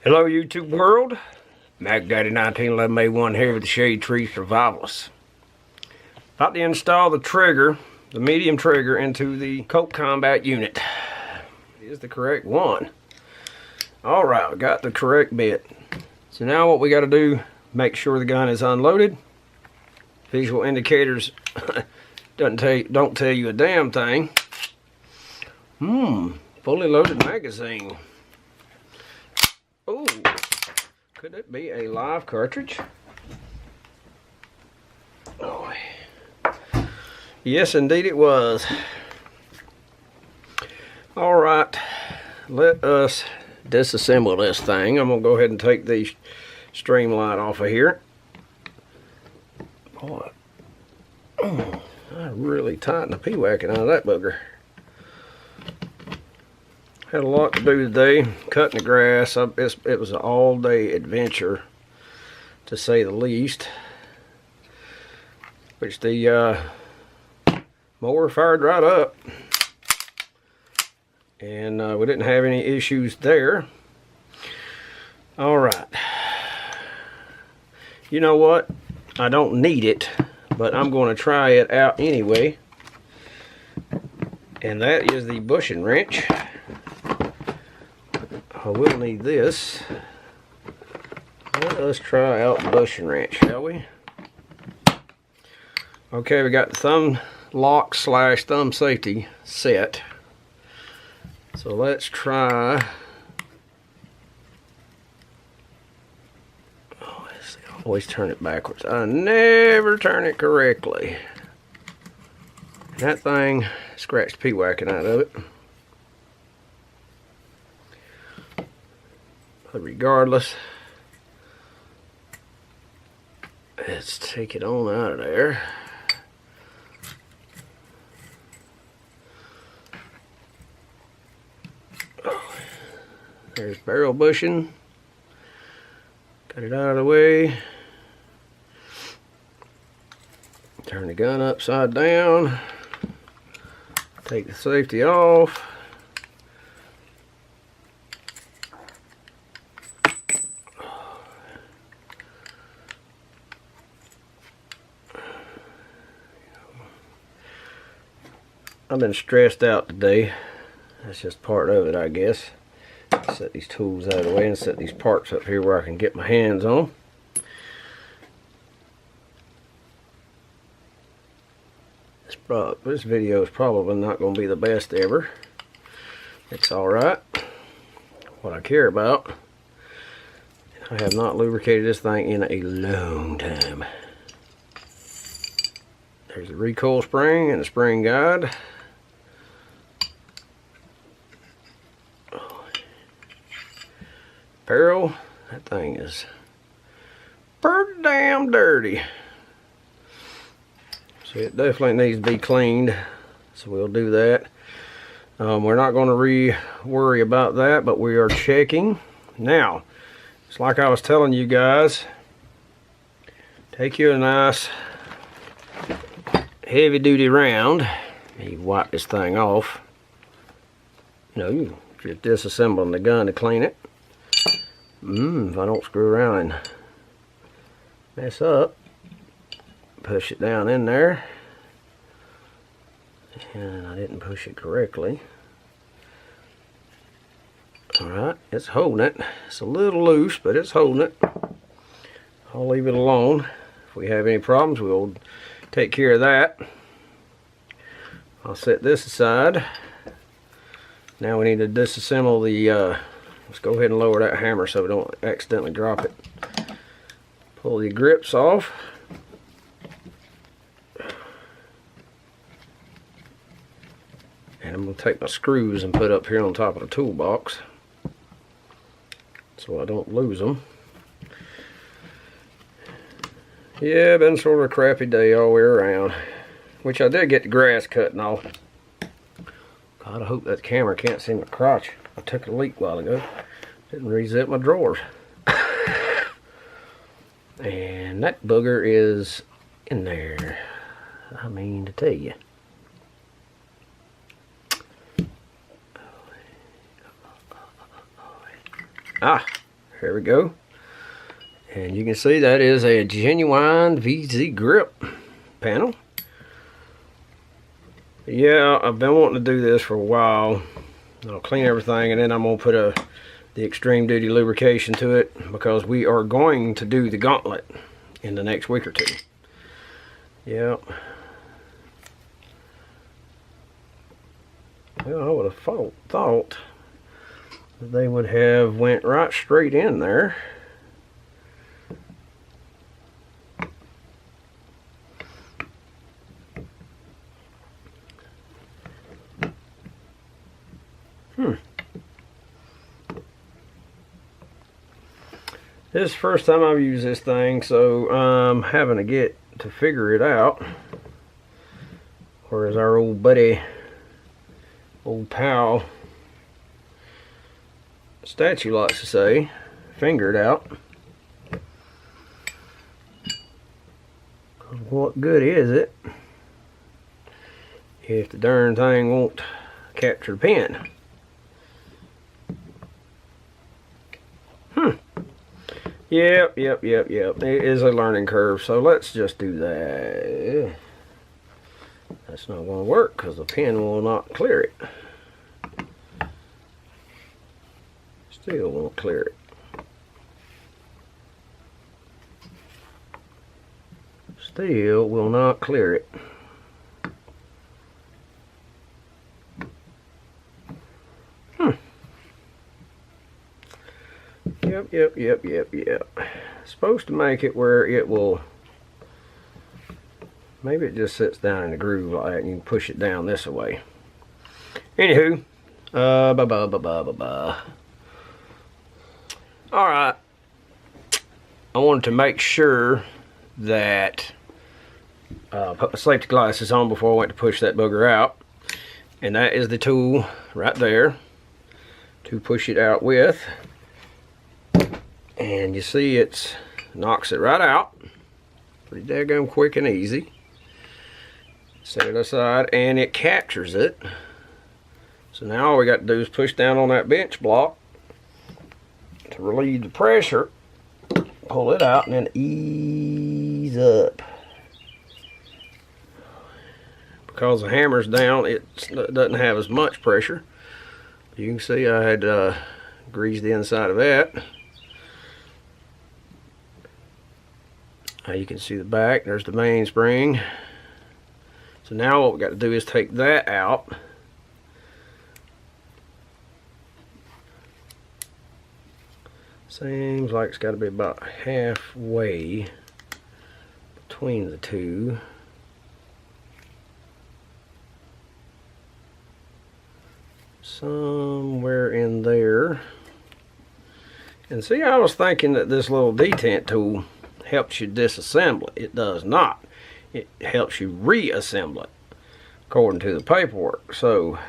Hello YouTube world, Mac Daddy 1911A1 here with the Shade Tree Survivalists. About to install the trigger, the medium trigger, into the Colt combat unit. It is the correct one. Alright, we got the correct bit. So now what we got to do, make sure the gun is unloaded. Visual indicators don't tell you a damn thing. Fully loaded magazine. Oh, could it be a live cartridge? Oh, yes, indeed it was. All right, let us disassemble this thing. I'm gonna go ahead and take the stream light off of here. Boy, I really tightened the pee-whacking out of that booger. Had a lot to do today, cutting the grass. It was an all-day adventure, to say the least. Which the mower fired right up, and we didn't have any issues there. All right. You know what? I don't need it, but I'm going to try it out anyway. And that is the bushing wrench. I will need this. Let us try out the bushing wrench, shall we? Okay, we got the thumb lock / thumb safety set. So let's try. Oh, I always turn it backwards. I never turn it correctly. That thing scratched pee-whacking out of it. But regardless, let's take it on out of there. There's barrel bushing. Got it out of the way. Turn the gun upside down. Take the safety off. I've been stressed out today. That's just part of it, I guess. Set these tools out of the way and set these parts up here where I can get my hands on. This video is probably not going to be the best ever. It's alright. What I care about, I have not lubricated this thing in a long time. There's the recoil spring and the spring guide. Barrel, that thing is pretty damn dirty. So it definitely needs to be cleaned. So we'll do that. We're not going to worry about that, but we are checking. Now, it's like I was telling you guys, take you a nice heavy duty round. You wipe this thing off. You know, you're just disassembling the gun to clean it. If I don't screw around and mess up, push it down in there. And I didn't push it correctly. Alright, it's holding it. It's a little loose, but it's holding it. I'll leave it alone. If we have any problems, we'll take care of that. I'll set this aside. Now we need to disassemble the let's go ahead and lower that hammer so we don't accidentally drop it. Pull the grips off. And I'm going to take my screws and put up here on top of the toolbox so I don't lose them. Yeah, been sort of a crappy day all the way around. Which I did get the grass cutting off. God, I hope that camera can't see my crotch. I took a leak a while ago. Didn't re-zip my drawers. And that booger is in there. I mean to tell you. There we go. And you can see that is a genuine VZ grip panel. Yeah, I've been wanting to do this for a while. I'll clean everything and then I'm going to put the extreme duty lubrication to it, because we are going to do the gauntlet in the next week or two. Yep. Well, I would have thought that they would have went right straight in there. This is the first time I've used this thing, so I'm having to get to figure it out. Or as our old buddy, old pal Statue likes to say, finger it out. What good is it if the darn thing won't capture the pin? Yep. It is a learning curve, so let's just do that. That's not going to work because the pin will not clear it. Still won't clear it. Still will not clear it. Yep. Supposed to make it where it will, maybe it just sits down in a groove like that and you can push it down this way. Anywho, alright, I wanted to make sure that put my safety glasses on before I went to push that booger out, and that is the tool right there to push it out with. And you see it knocks it right out. Pretty daggone quick and easy. Set it aside and it captures it. So now all we got to do is push down on that bench block to relieve the pressure. Pull it out and then ease up. Because the hammer's down, it doesn't have as much pressure. You can see I had greased the inside of that. You can see the back, there's the mainspring. So now what we got to do is take that out. Seems like it's got to be about halfway between the two. Somewhere in there. And see, I was thinking that this little detent tool helps you disassemble it. It does not. It helps you reassemble it according to the paperwork. So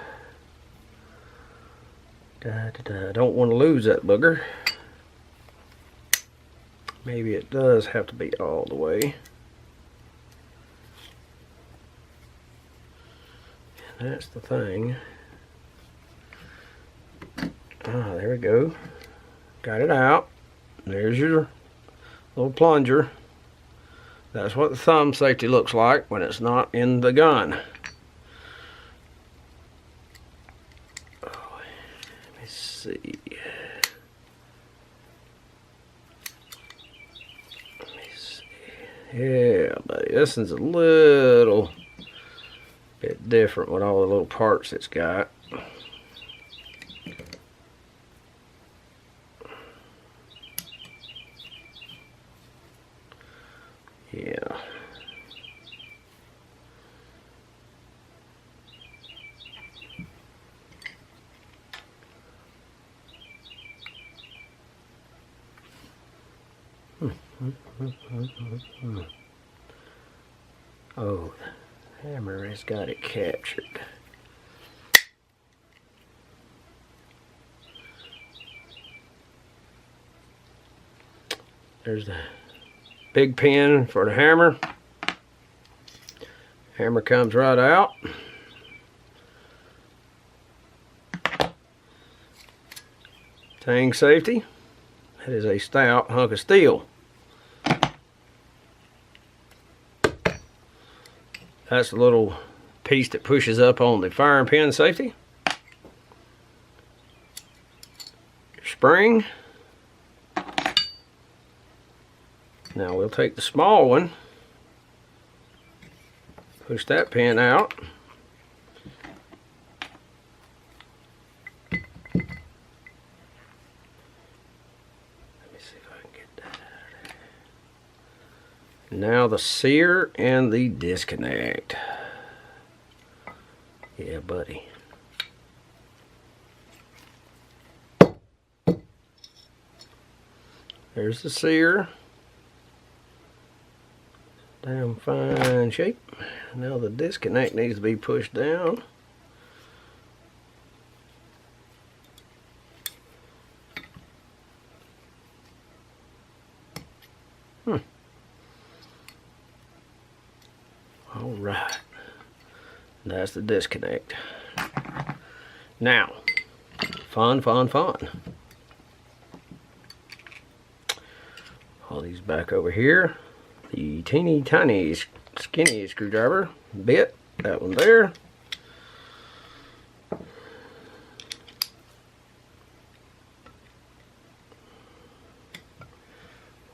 don't want to lose that booger. Maybe it does have to be all the way. And that's the thing. There we go. Got it out. There's your little plunger. That's what the thumb safety looks like when it's not in the gun. Oh, let me see. Yeah, buddy, this one's a little bit different with all the little parts it's got. Yeah. Oh, the hammer has got it captured. There's the big pin for the hammer. Hammer comes right out. Tang safety That is a stout hunk of steel. That's the little piece that pushes up on the firing pin safety. Your spring. Now we'll take the small one, push that pin out. Let me see if I can get that out of there. Now the sear and the disconnect. Yeah, buddy. There's the sear. Damn fine shape. Now the disconnect needs to be pushed down. All right. That's the disconnect. Now, fun. All these back over here. The teeny tiny skinny screwdriver bit, that one there.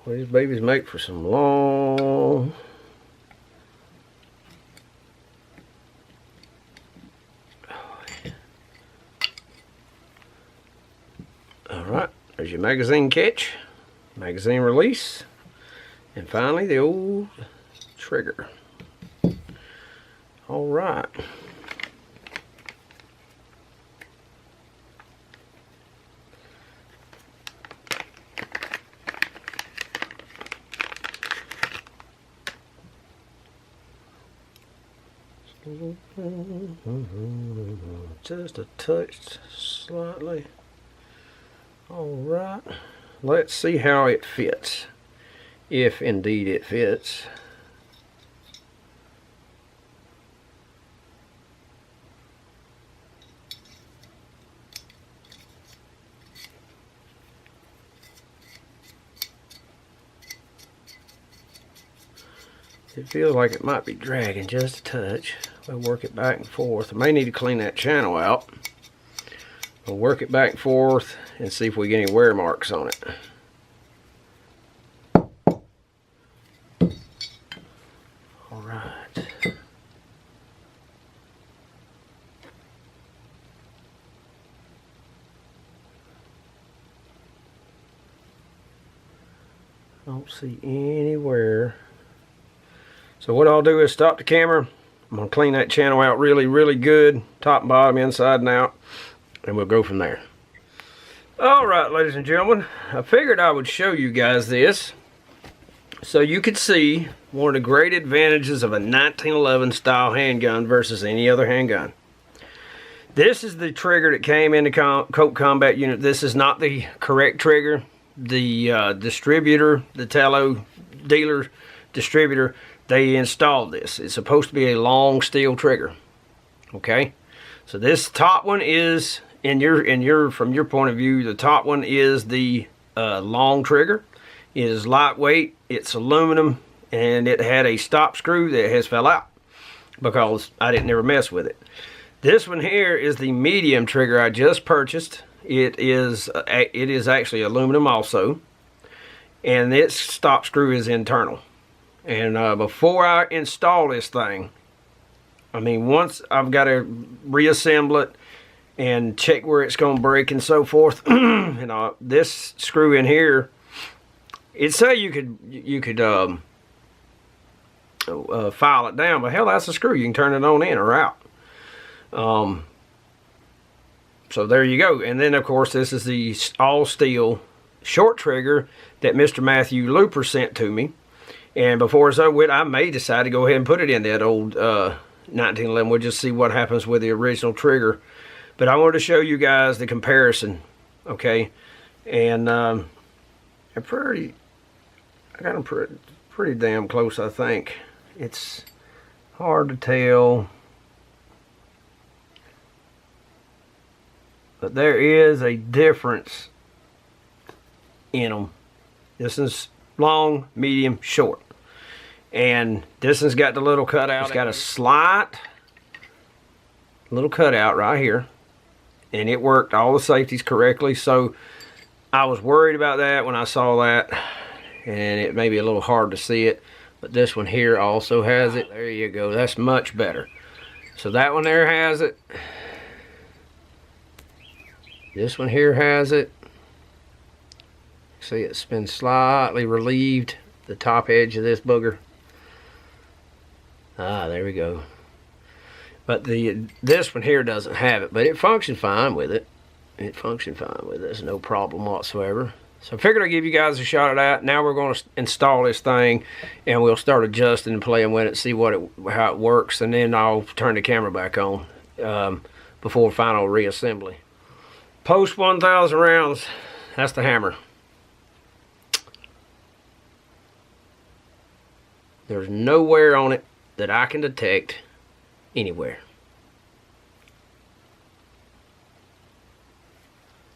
Well, these babies make for some long. Alright, there's your magazine catch, magazine release. And finally, the old trigger. All right. Just a touch, slightly. All right. Let's see how it fits. If indeed it fits. It feels like it might be dragging just a touch. We'll work it back and forth. I may need to clean that channel out. We'll work it back and forth and see if we get any wear marks on it. I don't see anywhere. So what I'll do is stop the camera. I'm going to clean that channel out really good, top and bottom, inside and out, and we'll go from there. Alright, ladies and gentlemen, I figured I would show you guys this so you could see one of the great advantages of a 1911 style handgun versus any other handgun. This is the trigger that came in the Colt Combat Unit. This is not the correct trigger. The distributor, the tallow dealer distributor, they installed this. It's supposed to be a long steel trigger. Okay, so this top one is from your point of view, the top one is the long trigger. It is lightweight, it's aluminum, and it had a stop screw that has fell out because I didn't ever mess with it. This one here is the medium trigger I just purchased. It is actually aluminum also, and its stop screw is internal. And before I install this thing, I mean, once I've got to reassemble it and check where it's going to break and so forth. And this screw in here, it'd say you could file it down, but hell, that's a screw. You can turn it on in or out. So there you go. And then of course this is the all steel short trigger that Mr. Matthew Looper sent to me. And before it's over with, I may decide to go ahead and put it in that old 1911. We'll just see what happens with the original trigger. But I wanted to show you guys the comparison, okay? And I got them pretty damn close, I think. It's hard to tell. But there is a difference in them. This is long, medium, short. And this one's got the little cutout. It's got a slight little cutout right here. And it worked all the safeties correctly. So I was worried about that when I saw that. And it may be a little hard to see it. But this one here also has it. There you go. That's much better. So that one there has it. This one here has it. See, it's been slightly relieved, the top edge of this booger. Ah, there we go. But this one here doesn't have it, but it functioned fine with it. It functioned fine with it. There's no problem whatsoever. So I figured I'd give you guys a shot at that. Now we're going to install this thing, and we'll start adjusting and playing with it, see how it works, and then I'll turn the camera back on before final reassembly. Post 1,000 rounds. That's the hammer. There's no wear on it that I can detect anywhere.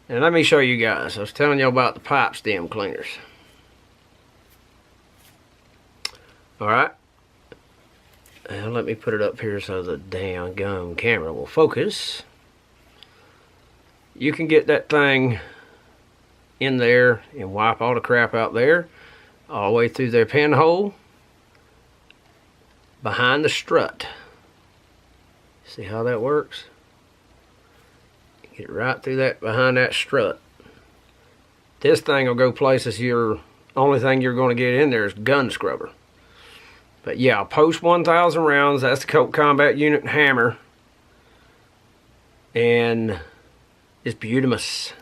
And let me show you guys. I was telling you about the pipe stem cleaners. Alright. And let me put it up here so the damn gum camera will focus. You can get that thing in there and wipe all the crap out there, all the way through their pinhole, behind the strut. See how that works? Get right through that, behind that strut. This thing will go places only thing you're going to get in there is gun scrubber. But yeah, post 1,000 rounds. That's the Colt Combat Unit hammer. And it's beautimous.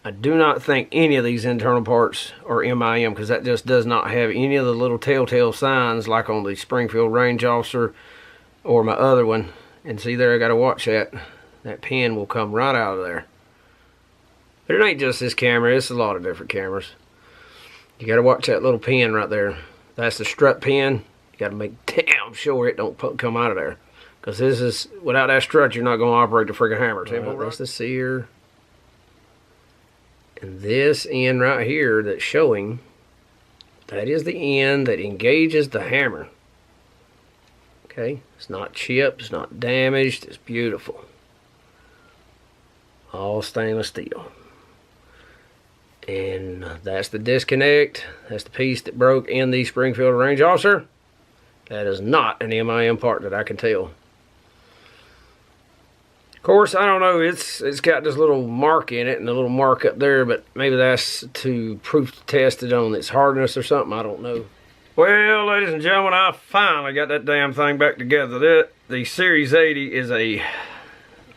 I do not think any of these internal parts are MIM, because that just does not have any of the little telltale signs like on the Springfield Range Officer or my other one. And see there, I got to watch that. That pin will come right out of there. But it ain't just this camera. It's a lot of different cameras. You got to watch that little pin right there. That's the strut pin. You got to make damn sure it don't come out of there. Because this is, without that strut, you're not going to operate the friggin' hammer. That's the sear. And this end right here that's showing, that is the end that engages the hammer. Okay, it's not chipped, it's not damaged, it's beautiful. All stainless steel. And that's the disconnect. That's the piece that broke in the Springfield Range Officer. That is not an MIM part that I can tell. Of course, I don't know, it's got this little mark in it and a little mark up there, but maybe that's to proof test it on its hardness or something, I don't know. Well, ladies and gentlemen, I finally got that damn thing back together. The Series 80 is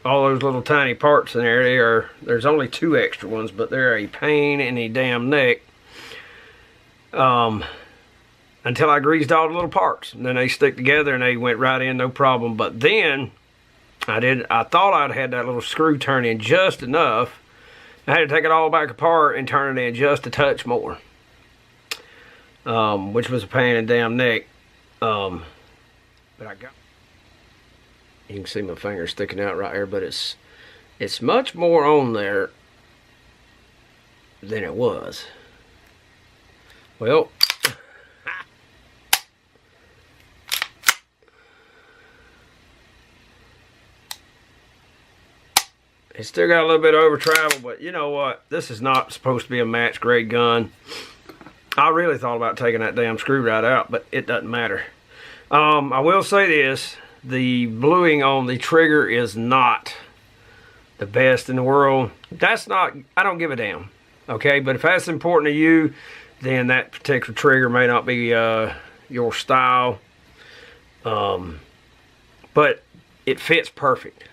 all those little tiny parts in there, there's only 2 extra ones, but they're a pain in the damn neck. Until I greased all the little parts. And then they stick together and they went right in, no problem. But then I thought I'd had that little screw turn in just enough. I had to take it all back apart and turn it in just a touch more. Which was a pain in the damn neck. But I got, you can see my finger sticking out right here, but it's much more on there than it was. Well, it's still got a little bit of over travel, but you know what? This is not supposed to be a match grade gun. I really thought about taking that damn screw right out, but it doesn't matter. I will say this. The bluing on the trigger is not the best in the world. That's not, I don't give a damn. Okay, but if that's important to you, then that particular trigger may not be your style. But it fits perfect.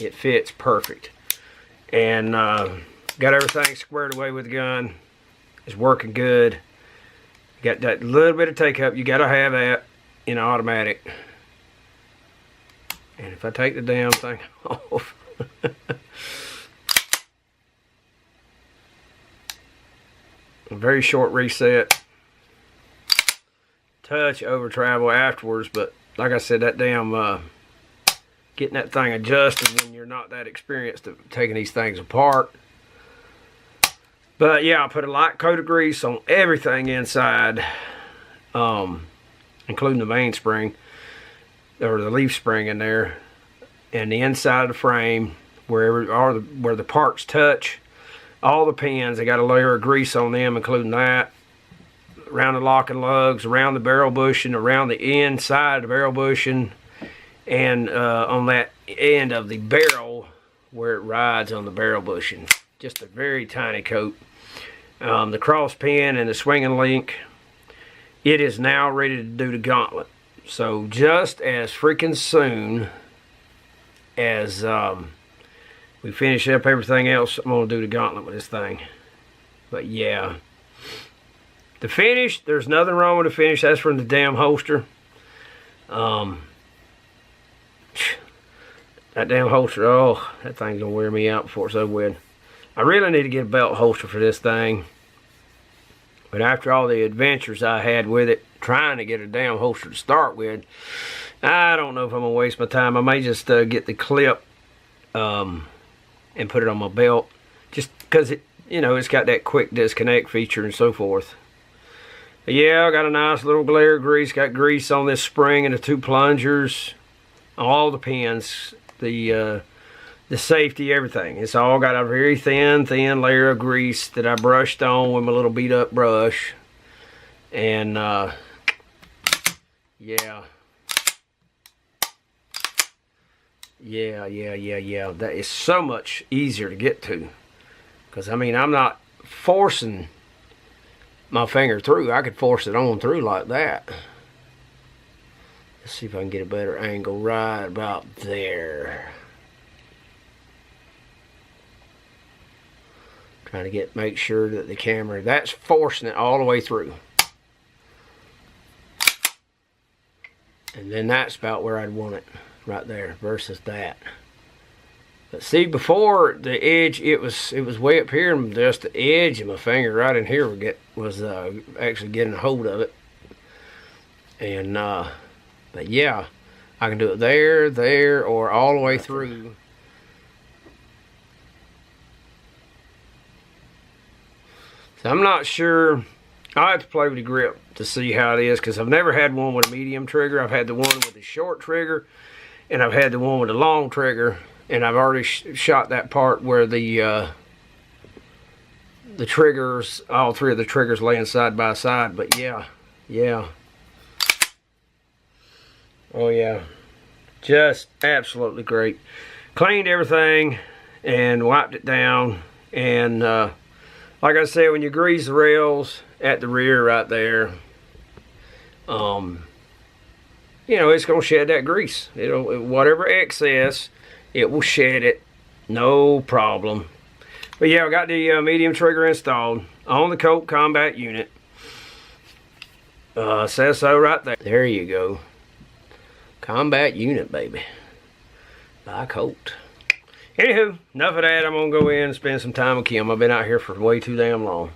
It fits perfect. And got everything squared away with the gun. It's working good. Got that little bit of take up. You got to have that in automatic. And if I take the damn thing off. A very short reset. Touch over travel afterwards, but like I said, that damn getting that thing adjusted when you're not that experienced at taking these things apart. But yeah, I put a light coat of grease on everything inside, including the mainspring, or the leaf spring in there, and the inside of the frame, where the parts touch. All the pins, I got a layer of grease on them, including that. Around the locking lugs, around the barrel bushing, around the inside of the barrel bushing, and on that end of the barrel where it rides on the barrel bushing. Just a very tiny coat. The cross pin and the swinging link, it is now ready to do the gauntlet. So just as freaking soon as we finish up everything else, I'm going to do the gauntlet with this thing. But yeah. The finish, there's nothing wrong with the finish. That's from the damn holster. That damn holster, oh, that thing's going to wear me out before it's over with. I really need to get a belt holster for this thing. But after all the adventures I had with it, trying to get a damn holster to start with, I don't know if I'm going to waste my time. I may just get the clip and put it on my belt, just because it, you know, it's got that quick disconnect feature and so forth. But yeah, I got a nice little layer of grease. Got grease on this spring and the two plungers, all the pins, the safety, everything. It's all got a very thin layer of grease that I brushed on with my little beat up brush. And yeah. Yeah. That is so much easier to get to. Because, I mean, I'm not forcing my finger through. I could force it on through like that. Let's see if I can get a better angle right about there. Trying to make sure that the camera, that's forcing it all the way through. And then that's about where I'd want it. Right there versus that. But see, before the edge, it was way up here, and just the edge of my finger right in here was actually getting a hold of it. And but yeah, I can do it there, or all the way through. So I'm not sure. I have to play with the grip to see how it is, because I've never had one with a medium trigger. I've had the one with a short trigger, and I've had the one with a long trigger, and I've already shot that part where the triggers, all three of the triggers laying side by side. But yeah. Oh yeah, just absolutely great. Cleaned everything and wiped it down, and like I said, when you grease the rails at the rear right there, you know, it's going to shed that grease. Whatever excess, it will shed it. No problem. But yeah, I got the medium trigger installed on the Colt combat unit. Says so right there. There you go. Combat unit, baby. By Colt. Anywho, enough of that. I'm going to go in and spend some time with Kim. I've been out here for way too damn long.